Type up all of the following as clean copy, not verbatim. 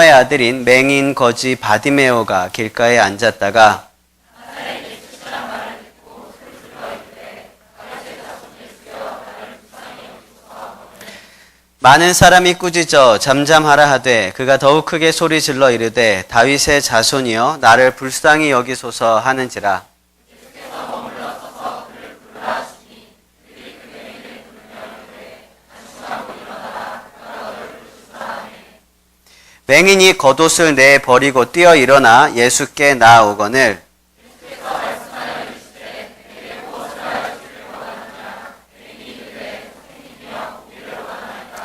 디마의 아들인 맹인 거지 바디메오가 길가에 앉았다가 많은 사람이 꾸짖어 잠잠하라 하되 그가 더욱 크게 소리 질러 이르되 다윗의 자손이여 나를 불쌍히 여기소서 하는지라. 맹인이 겉옷을 내 버리고 뛰어 일어나 예수께 나아오거늘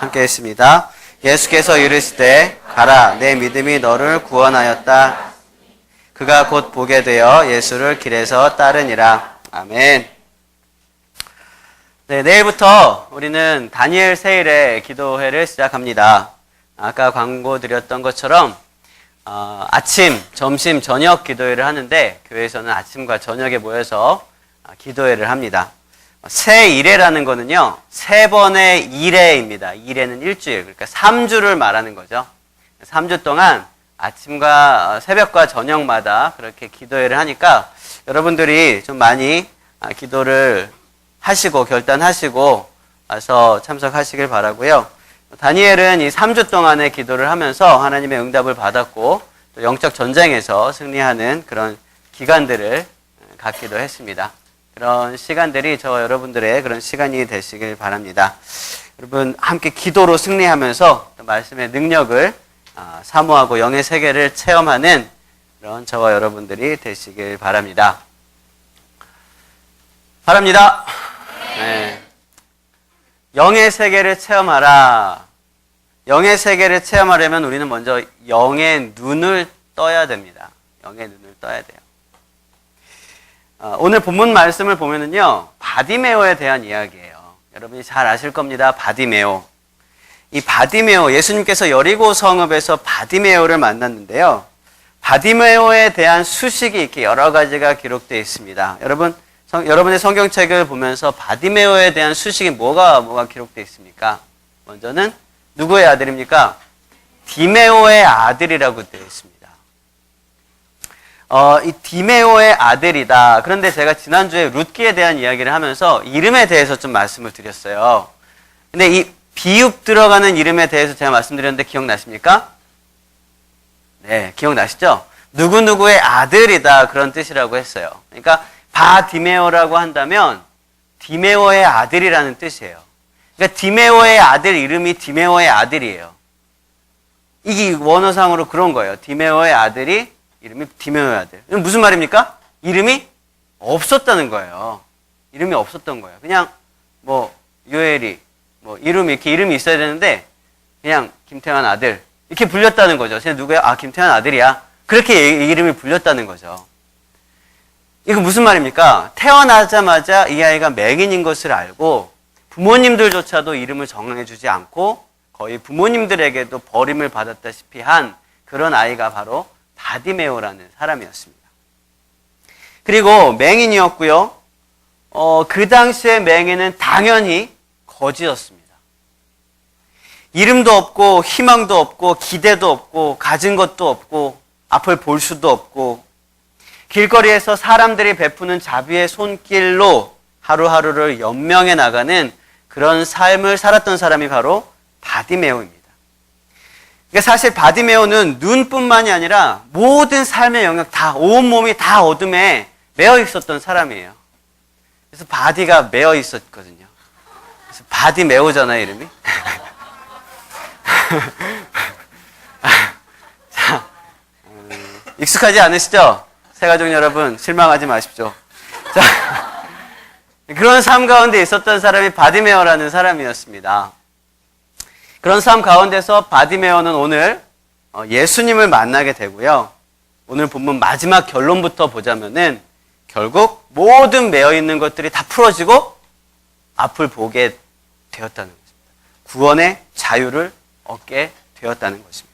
함께 했습니다. 예수께서 이르시되 가라 내 믿음이 너를 구원하였다. 그가 곧 보게 되어 예수를 길에서 따르니라. 아멘. 네, 내일부터 우리는 다니엘 세일의 기도회를 시작합니다. 아까 광고 드렸던 것처럼 아침, 점심, 저녁 기도회를 하는데 교회에서는 아침과 저녁에 모여서 기도회를 합니다. 세 일회라는 거는요, 세 번의 일회입니다. 일회는 일주일, 그러니까 3주를 말하는 거죠. 3주 동안 아침과 새벽과 저녁마다 그렇게 기도회를 하니까 여러분들이 좀 많이 기도를 하시고 결단하시고 와서 참석하시길 바라고요. 다니엘은 이 3주 동안의 기도를 하면서 하나님의 응답을 받았고 또 영적 전쟁에서 승리하는 그런 기간들을 갖기도 했습니다. 그런 시간들이 저와 여러분들의 그런 시간이 되시길 바랍니다. 여러분 함께 기도로 승리하면서 또 말씀의 능력을 사모하고 영의 세계를 체험하는 그런 저와 여러분들이 되시길 바랍니다. 네. 영의 세계를 체험하라. 영의 세계를 체험하려면 우리는 먼저 영의 눈을 떠야 됩니다. 영의 눈을 떠야 돼요. 오늘 본문 말씀을 보면은요, 바디메오에 대한 이야기예요. 여러분이 잘 아실 겁니다. 바디메오. 이 바디메오, 예수님께서 여리고 성읍에서 바디메오를 만났는데요. 바디메오에 대한 수식이 이렇게 여러 가지가 기록되어 있습니다. 여러분의 성경책을 보면서 바디메오에 대한 수식이 뭐가 기록되어 있습니까? 먼저는 누구의 아들입니까? 디메오의 아들이라고 되어 있습니다. 이 디메오의 아들이다. 그런데 제가 지난주에 룻기에 대한 이야기를 하면서 이름에 대해서 좀 말씀을 드렸어요. 근데 이 비읍 들어가는 이름에 대해서 제가 말씀드렸는데 기억나십니까? 네, 기억나시죠? 누구누구의 아들이다. 그런 뜻이라고 했어요. 그러니까 바디메오라고 한다면 디메오의 아들이라는 뜻이에요. 그러니까 디메오의 아들 이름이 디메오의 아들이에요. 이게 원어상으로 그런 거예요. 디메오의 아들이 이름이 디메오의 아들. 이건 무슨 말입니까? 이름이 없었다는 거예요. 이름이 없었던 거예요. 그냥 요엘이 이름이 이렇게 이름이 있어야 되는데 그냥 김태환 아들 이렇게 불렸다는 거죠. 쟤 누구야? 김태환 아들이야. 그렇게 이름이 불렸다는 거죠. 이거 무슨 말입니까? 태어나자마자 이 아이가 맹인인 것을 알고 부모님들조차도 이름을 정해주지 않고 거의 부모님들에게도 버림을 받았다시피 한 그런 아이가 바로 바디메오라는 사람이었습니다. 그리고 맹인이었고요. 그 당시에 맹인은 당연히 거지였습니다. 이름도 없고 희망도 없고 기대도 없고 가진 것도 없고 앞을 볼 수도 없고 길거리에서 사람들이 베푸는 자비의 손길로 하루하루를 연명해 나가는 그런 삶을 살았던 사람이 바로 바디메오입니다. 그러니까 사실 바디메오는 눈뿐만이 아니라 모든 삶의 영역 다 온몸이 다 어둠에 매여 있었던 사람이에요. 그래서 바디가 매여 있었거든요. 그래서 바디메오잖아요, 이름이. 자, 익숙하지 않으시죠? 새가족 여러분 실망하지 마십시오. 자, 그런 삶 가운데 있었던 사람이 바디메오라는 사람이었습니다. 그런 삶 가운데서 바디메오는 오늘 예수님을 만나게 되고요. 오늘 본문 마지막 결론부터 보자면은 결국 모든 매여 있는 것들이 다 풀어지고 앞을 보게 되었다는 것입니다. 구원의 자유를 얻게 되었다는 것입니다.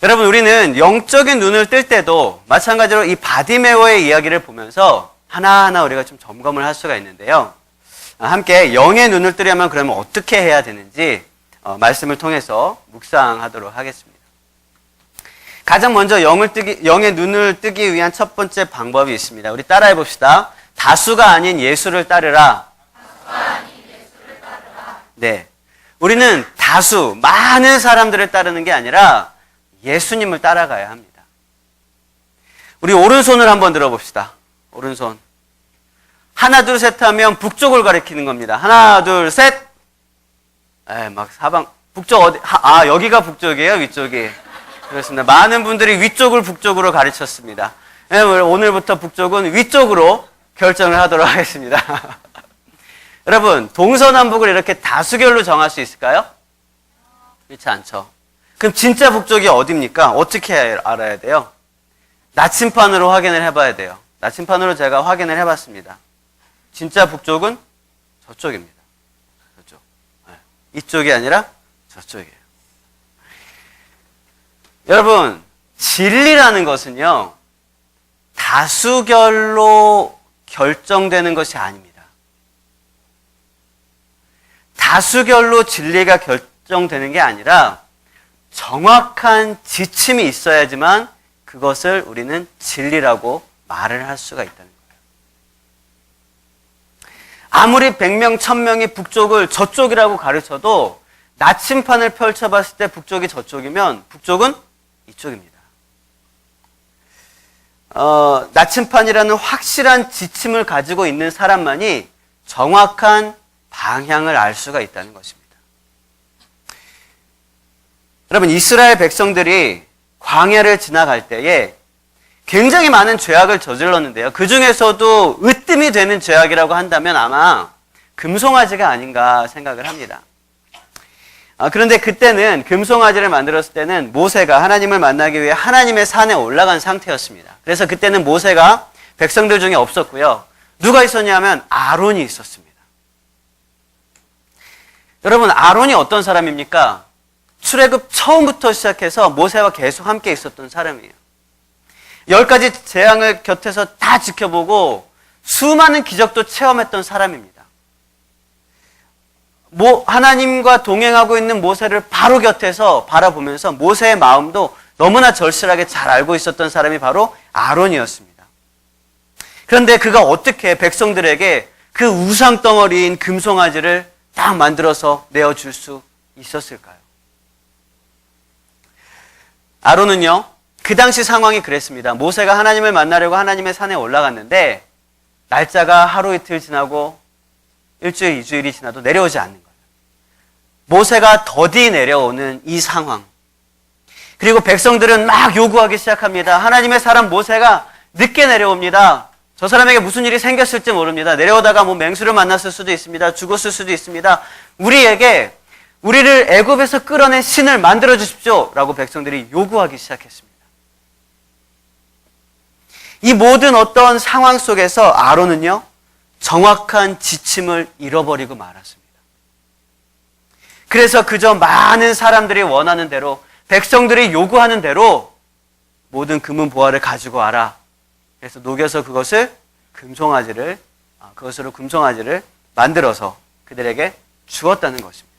여러분, 우리는 영적인 눈을 뜰 때도 마찬가지로 이 바디메오의 이야기를 보면서 하나하나 우리가 좀 점검을 할 수가 있는데요. 함께 영의 눈을 뜨려면 그러면 어떻게 해야 되는지 말씀을 통해서 묵상하도록 하겠습니다. 가장 먼저 영의 눈을 뜨기 위한 첫 번째 방법이 있습니다. 우리 따라해 봅시다. 다수가 아닌 예수를 따르라. 네. 우리는 다수, 많은 사람들을 따르는 게 아니라 예수님을 따라가야 합니다. 우리 오른손을 한번 들어봅시다. 오른손. 하나, 둘, 셋 하면 북쪽을 가리키는 겁니다. 하나, 둘, 셋. 막 사방, 북쪽 어디, 여기가 북쪽이에요? 위쪽이? 그렇습니다. 많은 분들이 위쪽을 북쪽으로 가르쳤습니다. 오늘부터 북쪽은 위쪽으로 결정을 하도록 하겠습니다. 여러분, 동서남북을 이렇게 다수결로 정할 수 있을까요? 그렇지 않죠. 그럼 진짜 북쪽이 어디입니까? 어떻게 알아야 돼요? 나침판으로 확인을 해봐야 돼요. 나침판으로 제가 확인을 해봤습니다. 진짜 북쪽은 저쪽입니다. 저쪽. 이쪽이 아니라 저쪽이에요. 여러분, 진리라는 것은요, 다수결로 결정되는 것이 아닙니다. 다수결로 진리가 결정되는 게 아니라 정확한 지침이 있어야지만 그것을 우리는 진리라고 말을 할 수가 있다는 거예요. 아무리 100명, 1000명이 북쪽을 저쪽이라고 가르쳐도 나침판을 펼쳐봤을 때 북쪽이 저쪽이면 북쪽은 이쪽입니다. 나침판이라는 확실한 지침을 가지고 있는 사람만이 정확한 방향을 알 수가 있다는 것입니다. 여러분, 이스라엘 백성들이 광야를 지나갈 때에 굉장히 많은 죄악을 저질렀는데요. 그 중에서도 으뜸이 되는 죄악이라고 한다면 아마 금송아지가 아닌가 생각을 합니다. 그런데 그때는 금송아지를 만들었을 때는 모세가 하나님을 만나기 위해 하나님의 산에 올라간 상태였습니다. 그래서 그때는 모세가 백성들 중에 없었고요. 누가 있었냐면 아론이 있었습니다. 여러분, 아론이 어떤 사람입니까? 출애굽 처음부터 시작해서 모세와 계속 함께 있었던 사람이에요. 10가지 재앙을 곁에서 다 지켜보고 수많은 기적도 체험했던 사람입니다. 하나님과 동행하고 있는 모세를 바로 곁에서 바라보면서 모세의 마음도 너무나 절실하게 잘 알고 있었던 사람이 바로 아론이었습니다. 그런데 그가 어떻게 백성들에게 그 우상덩어리인 금송아지를 딱 만들어서 내어줄 수 있었을까요? 아론은요, 그 당시 상황이 그랬습니다. 모세가 하나님을 만나려고 하나님의 산에 올라갔는데 날짜가 하루 이틀 지나고 일주일, 2주일이 지나도 내려오지 않는 거예요. 모세가 더디 내려오는 이 상황. 그리고 백성들은 막 요구하기 시작합니다. 하나님의 사람 모세가 늦게 내려옵니다. 저 사람에게 무슨 일이 생겼을지 모릅니다. 내려오다가 맹수를 만났을 수도 있습니다. 죽었을 수도 있습니다. 우리를 애굽에서 끌어낸 신을 만들어 주십시오. 라고 백성들이 요구하기 시작했습니다. 이 모든 어떤 상황 속에서 아론은요, 정확한 지침을 잃어버리고 말았습니다. 그래서 그저 많은 사람들이 원하는 대로, 백성들이 요구하는 대로 모든 금은 보화를 가지고 와라. 그래서 녹여서 그것으로 금송아지를 만들어서 그들에게 주었다는 것입니다.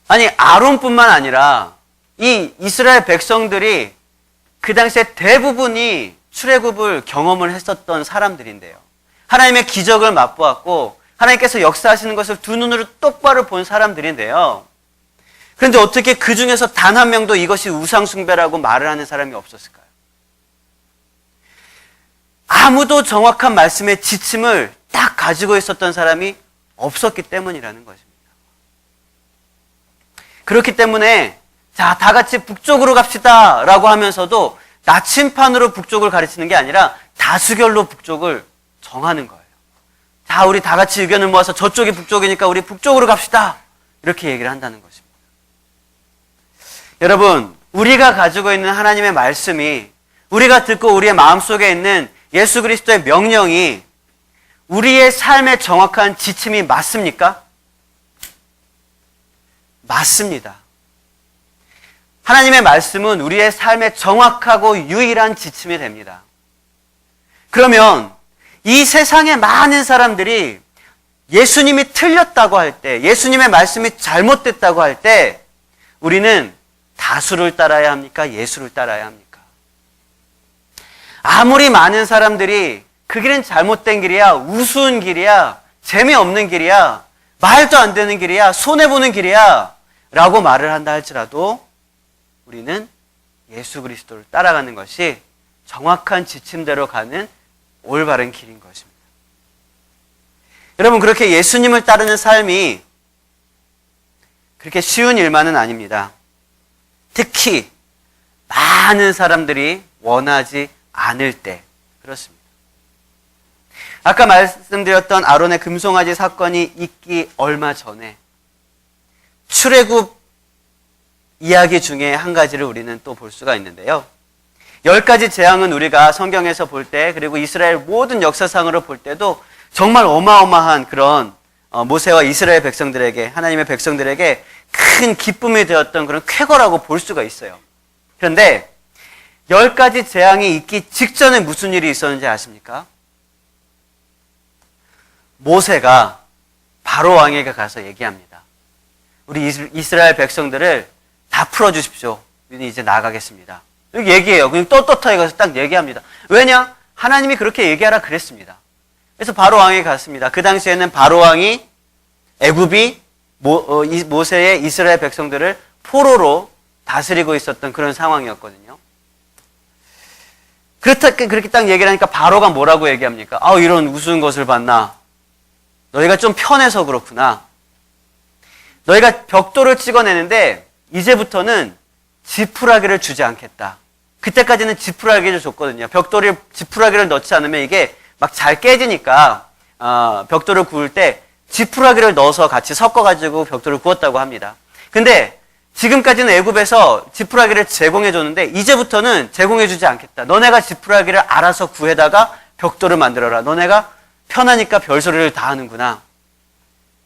아니, 아론뿐만 아니라 이 이스라엘 백성들이 그 당시에 대부분이 출애굽을 경험을 했었던 사람들인데요. 하나님의 기적을 맛보았고 하나님께서 역사하시는 것을 두 눈으로 똑바로 본 사람들인데요. 그런데 어떻게 그 중에서 단 한 명도 이것이 우상숭배라고 말을 하는 사람이 없었을까요? 아무도 정확한 말씀의 지침을 딱 가지고 있었던 사람이 없었기 때문이라는 것입니다. 그렇기 때문에 자, 다 같이 북쪽으로 갑시다 라고 하면서도 나침판으로 북쪽을 가르치는 게 아니라 다수결로 북쪽을 정하는 거예요. 자, 우리 다 같이 의견을 모아서 저쪽이 북쪽이니까 우리 북쪽으로 갑시다. 이렇게 얘기를 한다는 것입니다. 여러분, 우리가 가지고 있는 하나님의 말씀이, 우리가 듣고 우리의 마음속에 있는 예수 그리스도의 명령이 우리의 삶의 정확한 지침이 맞습니까? 맞습니다. 하나님의 말씀은 우리의 삶의 정확하고 유일한 지침이 됩니다. 그러면 이 세상의 많은 사람들이 예수님이 틀렸다고 할 때, 예수님의 말씀이 잘못됐다고 할 때 우리는 다수를 따라야 합니까? 예수를 따라야 합니까? 아무리 많은 사람들이 그 길은 잘못된 길이야, 우스운 길이야, 재미없는 길이야, 말도 안 되는 길이야, 손해보는 길이야 라고 말을 한다 할지라도 우리는 예수 그리스도를 따라가는 것이 정확한 지침대로 가는 올바른 길인 것입니다. 여러분, 그렇게 예수님을 따르는 삶이 그렇게 쉬운 일만은 아닙니다. 특히 많은 사람들이 원하지 않을 때 그렇습니다. 아까 말씀드렸던 아론의 금송아지 사건이 있기 얼마 전에 출애굽 이야기 중에 한 가지를 우리는 또 볼 수가 있는데요. 10가지 재앙은 우리가 성경에서 볼 때, 그리고 이스라엘 모든 역사상으로 볼 때도 정말 어마어마한 그런 모세와 이스라엘 백성들에게, 하나님의 백성들에게 큰 기쁨이 되었던 그런 쾌거라고 볼 수가 있어요. 그런데 10가지 재앙이 있기 직전에 무슨 일이 있었는지 아십니까? 모세가 바로 왕에게 가서 얘기합니다. 우리 이스라엘 백성들을 다 풀어주십시오. 우리는 이제 나가겠습니다. 이렇게 얘기해요. 그냥 떳떳하게 가서 딱 얘기합니다. 왜냐? 하나님이 그렇게 얘기하라 그랬습니다. 그래서 바로 왕에게 갔습니다. 그 당시에는 바로 왕이 애굽이 모세의 이스라엘 백성들을 포로로 다스리고 있었던 그런 상황이었거든요. 그렇게 딱 얘기를 하니까 바로가 뭐라고 얘기합니까? 이런 우스운 것을 봤나? 너희가 좀 편해서 그렇구나. 너희가 벽돌을 찍어내는데 이제부터는 지푸라기를 주지 않겠다. 그때까지는 지푸라기를 줬거든요. 지푸라기를 넣지 않으면 이게 막 잘 깨지니까 벽돌을 구울 때 지푸라기를 넣어서 같이 섞어가지고 벽돌을 구웠다고 합니다. 근데 지금까지는 애굽에서 지푸라기를 제공해줬는데 이제부터는 제공해주지 않겠다. 너네가 지푸라기를 알아서 구해다가 벽돌을 만들어라. 너네가 편하니까 별소리를 다 하는구나.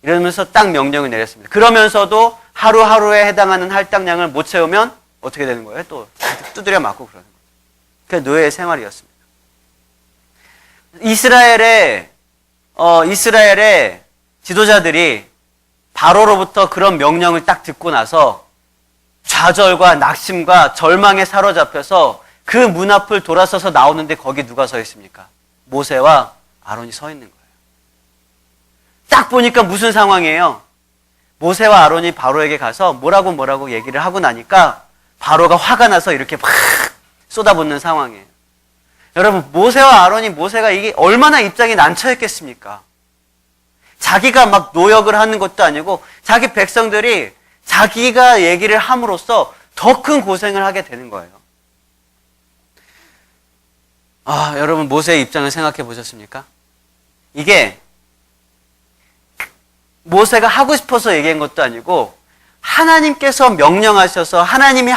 이러면서 딱 명령을 내렸습니다. 그러면서도 하루하루에 해당하는 할당량을 못 채우면 어떻게 되는 거예요? 또 두드려 맞고 그러는 거예요. 그게 노예의 생활이었습니다. 이스라엘의 지도자들이 바로로부터 그런 명령을 딱 듣고 나서 좌절과 낙심과 절망에 사로잡혀서 그 문 앞을 돌아서서 나오는데 거기 누가 서 있습니까? 모세와 아론이 서 있는 거예요. 딱 보니까 무슨 상황이에요? 모세와 아론이 바로에게 가서 뭐라고 얘기를 하고 나니까 바로가 화가 나서 이렇게 막 쏟아붓는 상황이에요. 여러분, 모세가 이게 얼마나 입장이 난처했겠습니까? 자기가 막 노역을 하는 것도 아니고 자기 백성들이 자기가 얘기를 함으로써 더 큰 고생을 하게 되는 거예요. 여러분, 모세의 입장을 생각해 보셨습니까? 이게 모세가 하고 싶어서 얘기한 것도 아니고 하나님께서 명령하셔서 하나님이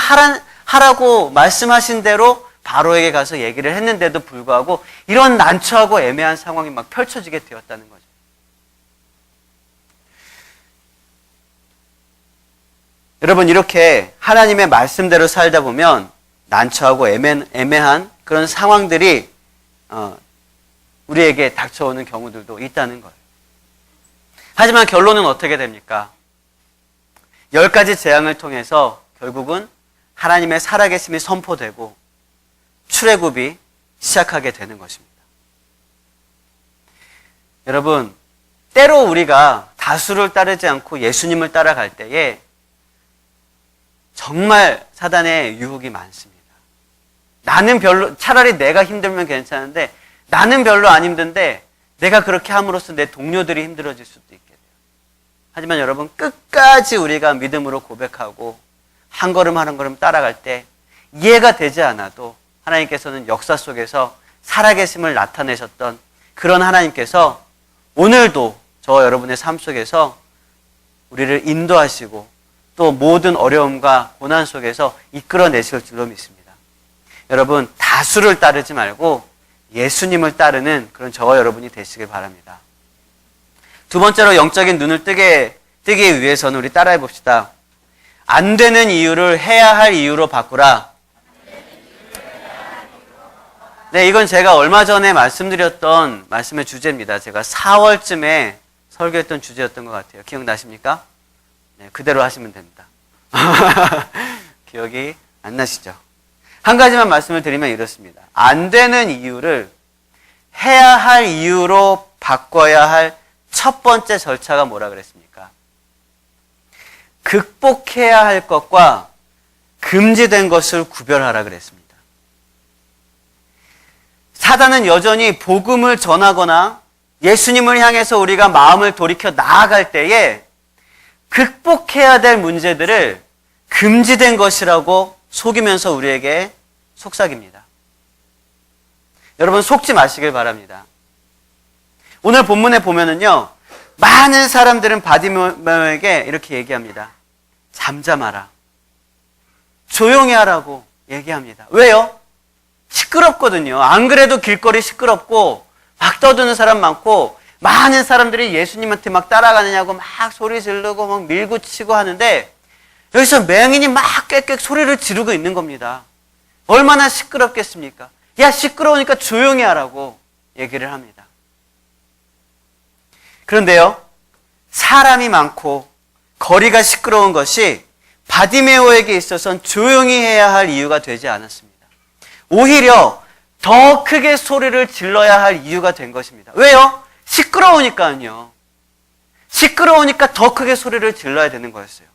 하라고 말씀하신 대로 바로에게 가서 얘기를 했는데도 불구하고 이런 난처하고 애매한 상황이 막 펼쳐지게 되었다는 거죠. 여러분, 이렇게 하나님의 말씀대로 살다 보면 난처하고 애매한 그런 상황들이 우리에게 닥쳐오는 경우들도 있다는 거예요. 하지만 결론은 어떻게 됩니까? 10가지 재앙을 통해서 결국은 하나님의 살아계심이 선포되고 출애굽이 시작하게 되는 것입니다. 여러분, 때로 우리가 다수를 따르지 않고 예수님을 따라갈 때에 정말 사단의 유혹이 많습니다. 차라리 내가 힘들면 괜찮은데 나는 별로 안 힘든데 내가 그렇게 함으로써 내 동료들이 힘들어질 수도 있게 돼요. 하지만 여러분, 끝까지 우리가 믿음으로 고백하고 한 걸음 한 걸음 따라갈 때 이해가 되지 않아도 하나님께서는 역사 속에서 살아계심을 나타내셨던 그런 하나님께서 오늘도 저 여러분의 삶 속에서 우리를 인도하시고 또 모든 어려움과 고난 속에서 이끌어내실 줄로 믿습니다. 여러분, 다수를 따르지 말고 예수님을 따르는 그런 저와 여러분이 되시길 바랍니다. 두 번째로 영적인 눈을 뜨기 위해서는 우리 따라해 봅시다. 안 되는 이유를 해야 할 이유로 바꾸라. 네, 이건 제가 얼마 전에 말씀드렸던 말씀의 주제입니다. 제가 4월쯤에 설교했던 주제였던 것 같아요. 기억나십니까? 네, 그대로 하시면 됩니다. 기억이 안 나시죠? 한 가지만 말씀을 드리면 이렇습니다. 안 되는 이유를 해야 할 이유로 바꿔야 할 첫 번째 절차가 뭐라 그랬습니까? 극복해야 할 것과 금지된 것을 구별하라 그랬습니다. 사단은 여전히 복음을 전하거나 예수님을 향해서 우리가 마음을 돌이켜 나아갈 때에 극복해야 될 문제들을 금지된 것이라고 속이면서 우리에게 속삭입니다. 여러분 속지 마시길 바랍니다. 오늘 본문에 보면은요, 많은 사람들은 바디메오에게 이렇게 얘기합니다. 잠잠하라. 조용히 하라고 얘기합니다. 왜요? 시끄럽거든요. 안 그래도 길거리 시끄럽고 막 떠드는 사람 많고 많은 사람들이 예수님한테 막 따라가느냐고 막 소리 지르고 막 밀고 치고 하는데 여기서 맹인이 막 꽥꽥 소리를 지르고 있는 겁니다. 얼마나 시끄럽겠습니까? 야, 시끄러우니까 조용히 하라고 얘기를 합니다. 그런데요, 사람이 많고 거리가 시끄러운 것이 바디메오에게 있어서는 조용히 해야 할 이유가 되지 않았습니다. 오히려 더 크게 소리를 질러야 할 이유가 된 것입니다. 왜요? 시끄러우니까요. 시끄러우니까 더 크게 소리를 질러야 되는 거였어요.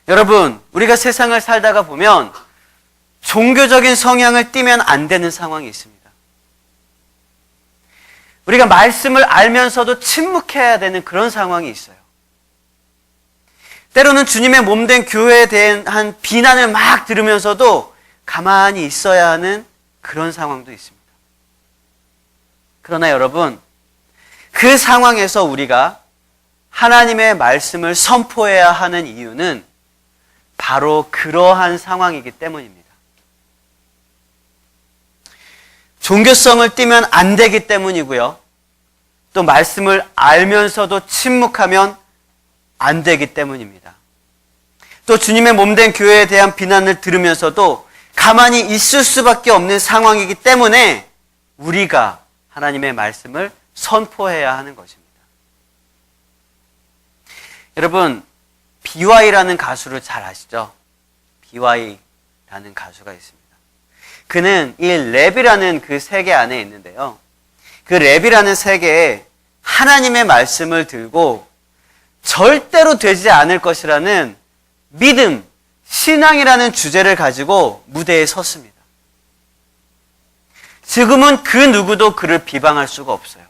여러분, 우리가 세상을 살다가 보면 종교적인 성향을 띠면 안 되는 상황이 있습니다. 우리가 말씀을 알면서도 침묵해야 되는 그런 상황이 있어요. 때로는 주님의 몸된 교회에 대한 비난을 막 들으면서도 가만히 있어야 하는 그런 상황도 있습니다. 그러나 여러분, 그 상황에서 우리가 하나님의 말씀을 선포해야 하는 이유는 바로 그러한 상황이기 때문입니다. 종교성을 띠면 안 되기 때문이고요. 또 말씀을 알면서도 침묵하면 안 되기 때문입니다. 또 주님의 몸된 교회에 대한 비난을 들으면서도 가만히 있을 수밖에 없는 상황이기 때문에 우리가 하나님의 말씀을 선포해야 하는 것입니다. 여러분, BY라는 가수를 잘 아시죠? BY라는 가수가 있습니다. 그는 이 랩이라는 그 세계 안에 있는데요. 그 랩이라는 세계에 하나님의 말씀을 들고 절대로 되지 않을 것이라는 믿음, 신앙이라는 주제를 가지고 무대에 섰습니다. 지금은 그 누구도 그를 비방할 수가 없어요.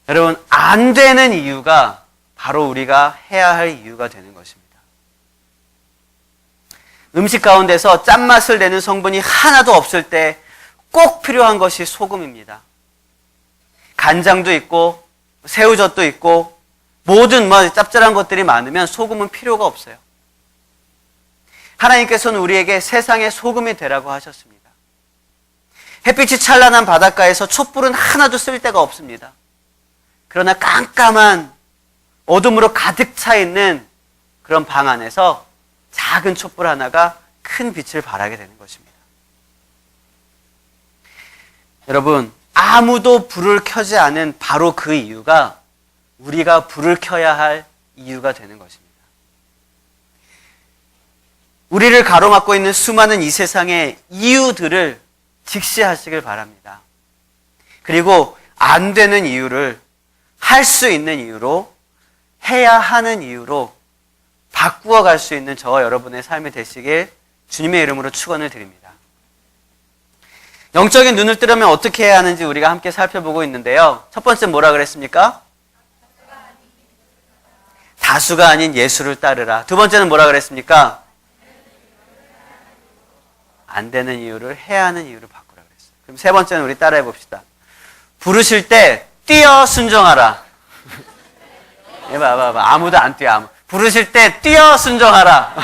여러분, 안 되는 이유가 바로 우리가 해야 할 이유가 되는 것입니다. 음식 가운데서 짠맛을 내는 성분이 하나도 없을 때 꼭 필요한 것이 소금입니다. 간장도 있고 새우젓도 있고 모든 짭짤한 것들이 많으면 소금은 필요가 없어요. 하나님께서는 우리에게 세상의 소금이 되라고 하셨습니다. 햇빛이 찬란한 바닷가에서 촛불은 하나도 쓸 데가 없습니다. 그러나 깜깜한 어둠으로 가득 차 있는 그런 방 안에서 작은 촛불 하나가 큰 빛을 발하게 되는 것입니다. 여러분, 아무도 불을 켜지 않은 바로 그 이유가 우리가 불을 켜야 할 이유가 되는 것입니다. 우리를 가로막고 있는 수많은 이 세상의 이유들을 직시하시길 바랍니다. 그리고 안 되는 이유를 할 수 있는 이유로, 해야 하는 이유로 바꾸어 갈 수 있는 저와 여러분의 삶이 되시길 주님의 이름으로 축원을 드립니다. 영적인 눈을 뜨려면 어떻게 해야 하는지 우리가 함께 살펴보고 있는데요. 첫 번째 뭐라 그랬습니까? 다수가 아닌 예수를 따르라. 두 번째는 뭐라 그랬습니까? 안 되는 이유를 해야 하는 이유를 바꾸라 그랬어요. 그럼 세 번째는 우리 따라해 봅시다. 부르실 때 뛰어 순종하라. 봐봐. 아무도 안 뛰어. 부르실 때 뛰어 순종하라.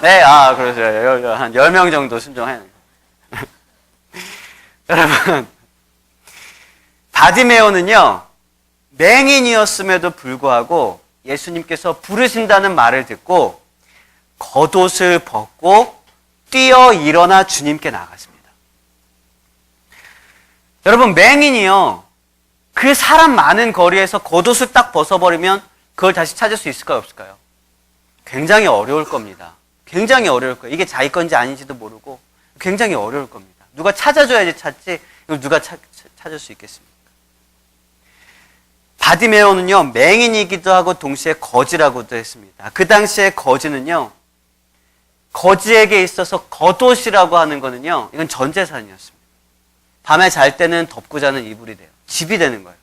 네, 그러죠. 한 10명 정도 순종해요. 여러분, 바디메오는요, 맹인이었음에도 불구하고 예수님께서 부르신다는 말을 듣고 겉옷을 벗고 뛰어 일어나 주님께 나갔습니다. 여러분, 맹인이요, 그 사람 많은 거리에서 겉옷을 딱 벗어버리면 그걸 다시 찾을 수 있을까요, 없을까요? 굉장히 어려울 겁니다. 굉장히 어려울 거예요. 이게 자기 건지 아닌지도 모르고 굉장히 어려울 겁니다. 누가 찾아줘야지 찾지, 이걸 누가 찾을 수 있겠습니까? 바디메오는요, 맹인이기도 하고 동시에 거지라고도 했습니다. 그 당시에 거지는요, 거지에게 있어서 겉옷이라고 하는 거는요, 이건 전 재산이었습니다. 밤에 잘 때는 덮고 자는 이불이 돼요. 집이 되는 거예요.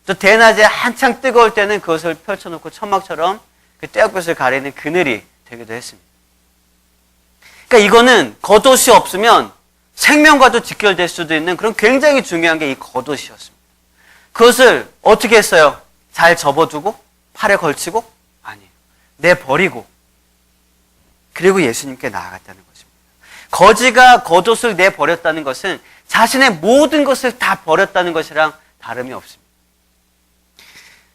또 대낮에 한창 뜨거울 때는 그것을 펼쳐놓고 천막처럼 그 떼약볕을 가리는 그늘이 되기도 했습니다. 그러니까 이거는 겉옷이 없으면 생명과도 직결될 수도 있는 그런 굉장히 중요한 게 이 겉옷이었습니다. 그것을 어떻게 했어요? 잘 접어두고 팔에 걸치고? 아니에요. 내버리고 그리고 예수님께 나아갔다는 것입니다. 거지가 겉옷을 내버렸다는 것은 자신의 모든 것을 다 버렸다는 것이랑 다름이 없습니다.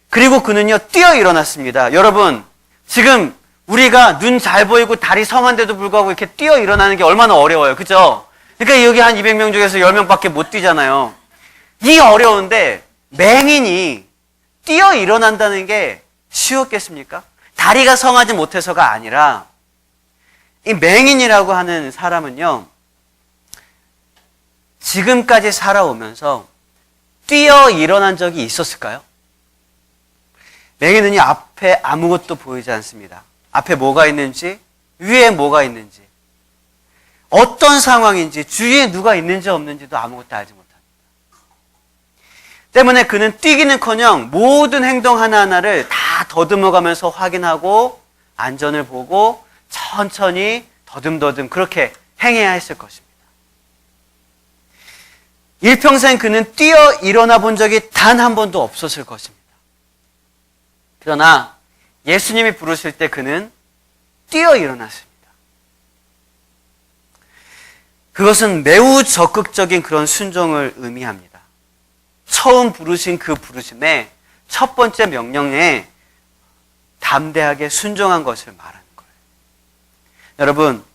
그리고 그는요, 뛰어 일어났습니다. 여러분, 지금 우리가 눈 잘 보이고 다리 성한데도 불구하고 이렇게 뛰어 일어나는 게 얼마나 어려워요. 그죠? 그러니까 여기 한 200명 중에서 10명밖에 못 뛰잖아요. 이 어려운데 맹인이 뛰어 일어난다는 게 쉬웠겠습니까? 다리가 성하지 못해서가 아니라 이 맹인이라고 하는 사람은요, 지금까지 살아오면서 뛰어 일어난 적이 있었을까요? 맹인은 앞에 아무것도 보이지 않습니다. 앞에 뭐가 있는지, 위에 뭐가 있는지, 어떤 상황인지, 주위에 누가 있는지 없는지도 아무것도 알지 못합니다. 때문에 그는 뛰기는커녕 모든 행동 하나하나를 다 더듬어가면서 확인하고 안전을 보고 천천히 더듬더듬 그렇게 행해야 했을 것입니다. 일평생 그는 뛰어 일어나 본 적이 단 한 번도 없었을 것입니다. 그러나 예수님이 부르실 때 그는 뛰어 일어났습니다. 그것은 매우 적극적인 그런 순종을 의미합니다. 처음 부르신 그 부르심의 첫 번째 명령에 담대하게 순종한 것을 말하는 거예요. 여러분,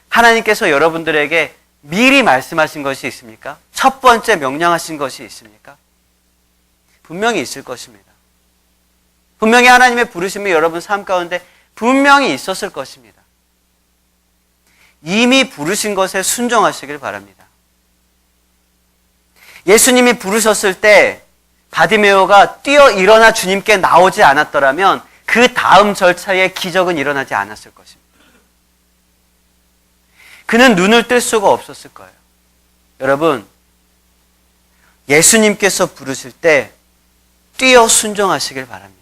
하나님께서 여러분들에게 미리 말씀하신 것이 있습니까? 첫 번째 명령하신 것이 있습니까? 분명히 있을 것입니다. 분명히 하나님의 부르심이 여러분 삶 가운데 분명히 있었을 것입니다. 이미 부르신 것에 순종하시길 바랍니다. 예수님이 부르셨을 때 바디메오가 뛰어 일어나 주님께 나오지 않았더라면 그 다음 절차에 기적은 일어나지 않았을 것입니다. 그는 눈을 뜰 수가 없었을 거예요. 여러분, 예수님께서 부르실 때 뛰어 순종하시길 바랍니다.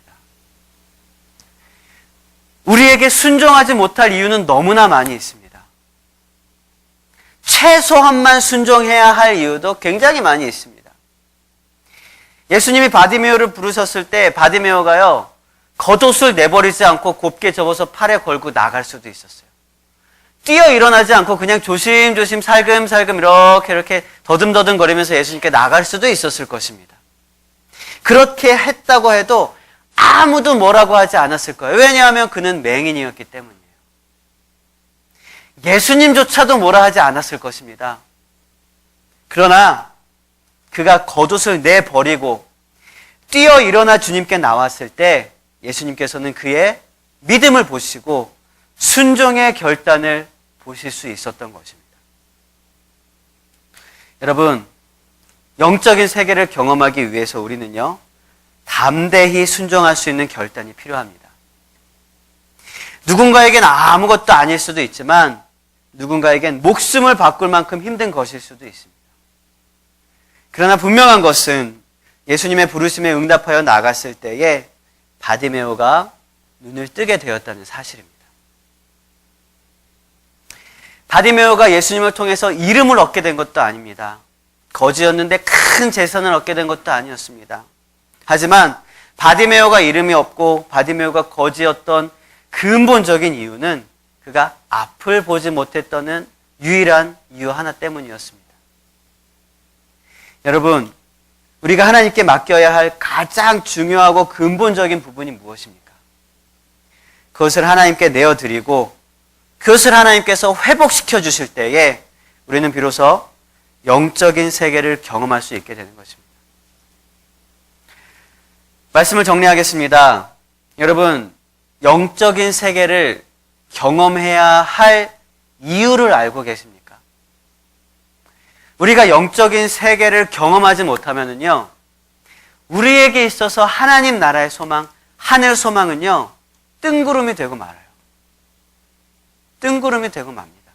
우리에게 순종하지 못할 이유는 너무나 많이 있습니다. 최소한만 순종해야 할 이유도 굉장히 많이 있습니다. 예수님이 바디메오를 부르셨을 때 바디메오가요, 겉옷을 내버리지 않고 곱게 접어서 팔에 걸고 나갈 수도 있었어요. 뛰어 일어나지 않고 그냥 조심조심 살금살금 이렇게 더듬더듬 거리면서 예수님께 나갈 수도 있었을 것입니다. 그렇게 했다고 해도 아무도 뭐라고 하지 않았을 거예요. 왜냐하면 그는 맹인이었기 때문이에요. 예수님조차도 뭐라 하지 않았을 것입니다. 그러나 그가 겉옷을 내버리고 뛰어 일어나 주님께 나왔을 때 예수님께서는 그의 믿음을 보시고 순종의 결단을 보실 수 있었던 것입니다. 여러분, 영적인 세계를 경험하기 위해서 우리는요, 담대히 순종할 수 있는 결단이 필요합니다. 누군가에겐 아무것도 아닐 수도 있지만 누군가에겐 목숨을 바꿀 만큼 힘든 것일 수도 있습니다. 그러나 분명한 것은 예수님의 부르심에 응답하여 나갔을 때에 바디메오가 눈을 뜨게 되었다는 사실입니다. 바디메오가 예수님을 통해서 이름을 얻게 된 것도 아닙니다. 거지였는데 큰 재산을 얻게 된 것도 아니었습니다. 하지만 바디메오가 이름이 없고 바디메오가 거지였던 근본적인 이유는 그가 앞을 보지 못했다는 유일한 이유 하나 때문이었습니다. 여러분, 우리가 하나님께 맡겨야 할 가장 중요하고 근본적인 부분이 무엇입니까? 그것을 하나님께 내어드리고 그것을 하나님께서 회복시켜 주실 때에 우리는 비로소 영적인 세계를 경험할 수 있게 되는 것입니다. 말씀을 정리하겠습니다. 여러분, 영적인 세계를 경험해야 할 이유를 알고 계십니까? 우리가 영적인 세계를 경험하지 못하면요, 우리에게 있어서 하나님 나라의 소망, 하늘 소망은요, 뜬구름이 되고 말아요. 뜬구름이 되고 맙니다.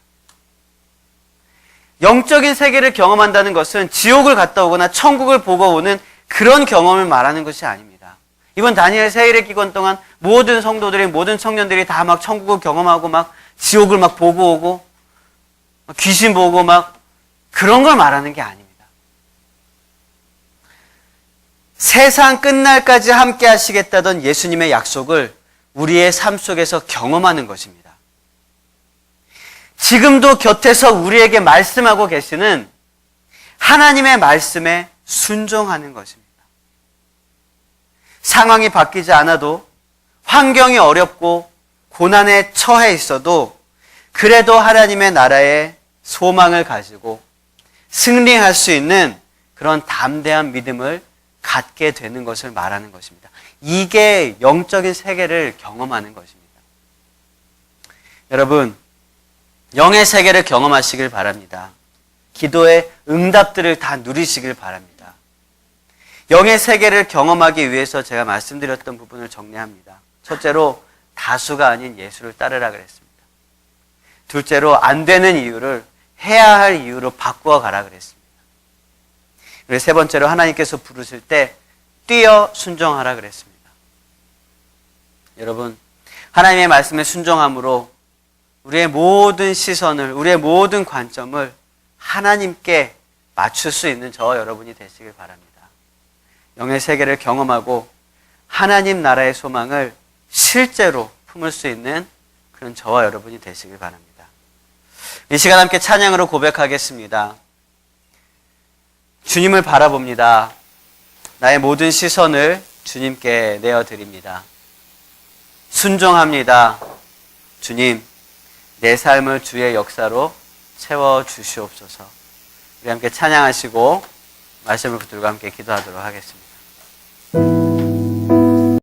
영적인 세계를 경험한다는 것은 지옥을 갔다 오거나 천국을 보고 오는 그런 경험을 말하는 것이 아닙니다. 이번 다니엘 세일의 기간 동안 모든 성도들이, 모든 청년들이 다 막 천국을 경험하고 막 지옥을 막 보고 오고 귀신 보고 막 그런 걸 말하는 게 아닙니다. 세상 끝날까지 함께 하시겠다던 예수님의 약속을 우리의 삶 속에서 경험하는 것입니다. 지금도 곁에서 우리에게 말씀하고 계시는 하나님의 말씀에 순종하는 것입니다. 상황이 바뀌지 않아도, 환경이 어렵고 고난에 처해 있어도 그래도 하나님의 나라에 소망을 가지고 승리할 수 있는 그런 담대한 믿음을 갖게 되는 것을 말하는 것입니다. 이게 영적인 세계를 경험하는 것입니다. 여러분, 영의 세계를 경험하시길 바랍니다. 기도의 응답들을 다 누리시길 바랍니다. 영의 세계를 경험하기 위해서 제가 말씀드렸던 부분을 정리합니다. 첫째로, 다수가 아닌 예수를 따르라 그랬습니다. 둘째로, 안 되는 이유를 해야 할 이유로 바꾸어 가라 그랬습니다. 그리고 세 번째로, 하나님께서 부르실 때 뛰어 순종하라 그랬습니다. 여러분, 하나님의 말씀에 순종함으로 우리의 모든 시선을, 우리의 모든 관점을 하나님께 맞출 수 있는 저와 여러분이 되시길 바랍니다. 영의 세계를 경험하고 하나님 나라의 소망을 실제로 품을 수 있는 그런 저와 여러분이 되시길 바랍니다. 이 시간 함께 찬양으로 고백하겠습니다. 주님을 바라봅니다. 나의 모든 시선을 주님께 내어드립니다. 순종합니다. 주님, 내 삶을 주의 역사로 채워주시옵소서. 우리 함께 찬양하시고 말씀을 붙들고 함께 기도하도록 하겠습니다.